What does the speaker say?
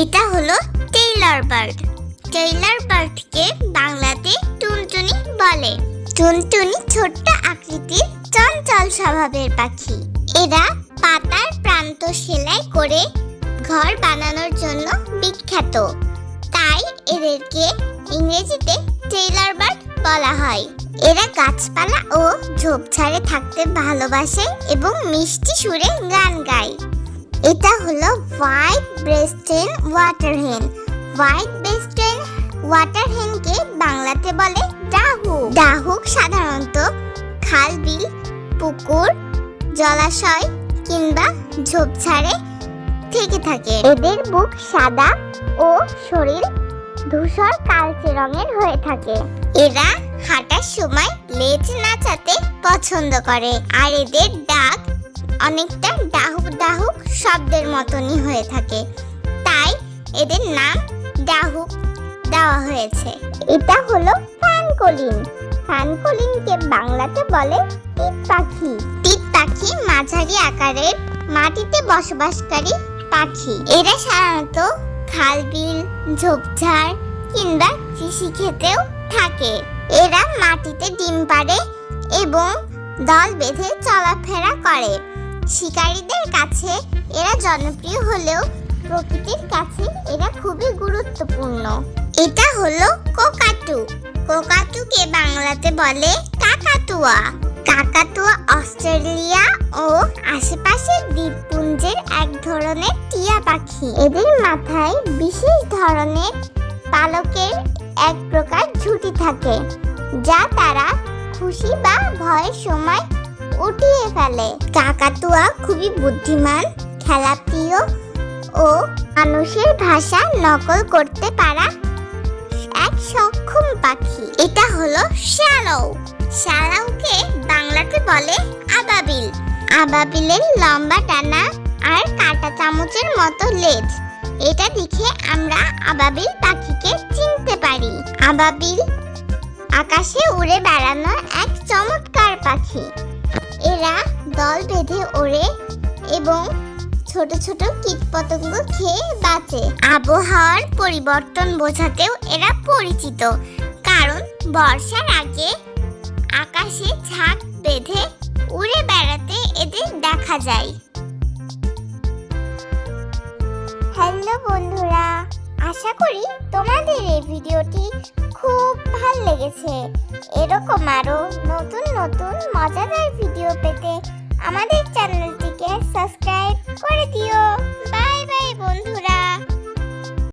এটা হলো Taylor bird. Taylor বার্ডকে বাংলাতে টুনটুনি বলে। টুনটুনি ছোট্ট আকৃতির চঞ্চল স্বভাবের পাখি। এরা পাতার প্রান্ত সেলাই করে ঘর বানানোর জন্য বিখ্যাত, তাই এদেরকে ইংরেজিতে টেইলর বার্ড বলা হয়। এরা গাছপালা ও ঝোপঝাড়ে থাকতে ভালোবাসে এবং মিষ্টি সুরে গান গায়। এটা হলো হোয়াইট ব্রেস্টেড ওয়াটার হেন। হোয়াইট ব্রেস্টেড ওয়াটার হেনকে বাংলাতে বলে ডাহুক। ডাহুক সাধারণত খাল, বিল, পুকুর, জলাশয় কিংবা ঝোপঝাড়ে থেকে থাকে। এদের বুক সাদা ও শরীর ধূসর কালচে রঙের হয়ে থাকে। এরা হাঁটার সময় লেজ নাচাতে পছন্দ করে, আর এদের ডাক অনেকটা ডাহুক ডাহুক শব্দের মতনই হয়ে থাকে, তাই এদের নাম ডাহুক দেওয়া হয়েছে। এটা হলো ফ্যানকলিন। ফ্যানকলিনকে বাংলাতে বলে টিট পাখি। টিট পাখি মাঝারি আকারের মাটিতে বসবাসকারী পাখি। এরা সাধারণত খাল, বিল, ঝোপঝাড় কিংবা কৃষিক্ষেত্রেও থাকে। এরা মাটিতে ডিম পাড়ে এবং দল বেঁধে চলাফেরা করে। শিকারীদের কাছে এরা জনপ্রিয় হলেও প্রকৃতির কাছে এরা খুবই গুরুত্বপূর্ণ। এটা হলো কোকাটু। কোকাটুকে বাংলাতে বলে কাকাতুয়া। কাকাতুয়া অস্ট্রেলিয়া ও আশেপাশের দ্বীপপুঞ্জের এক ধরনের টিয়া পাখি। এদের মাথায় বিশেষ ধরনের পালকের এক প্রকার ঝুঁটি থাকে, যা তারা খুশি বা ভয়ের সময় উঠিয়ে ফেলে। কাকাতুয়া খুবই বুদ্ধিমান, খেলাপ্রিয় ও মানুষের ভাষা নকল করতে পারা এক সক্ষম পাখি। এটা হলো শ্যালৌ। শ্যালৌকে বাংলাতে বলে আবাবিল। আবাবিলের লম্বা ডানা আর কাঁটা চামচের মতো লেজ, এটা দেখে আমরা আবাবিল পাখিকে চিনতে পারি। আবাবিল আকাশে উড়ে বেড়ানো এক চমৎকার পাখি। এরা দল বেঁধে ওড়ে এবং ছোট ছোট কীটপতঙ্গ খেয়ে বাঁচে। আবহাওয়ার পরিবর্তন বোঝাতেও এরা পরিচিত, কারণ বর্ষার আগে আকাশে ঝাঁক বেঁধে উড়ে বেড়াতে এদের দেখা যায়। হ্যালো বন্ধুরা, আশা করি তোমাদের এই ভিডিওটি খুব ভালো লেগেছে। এরকম আরো নতুন নতুন মজাদার ভিডিও পেতে আমাদের চ্যানেল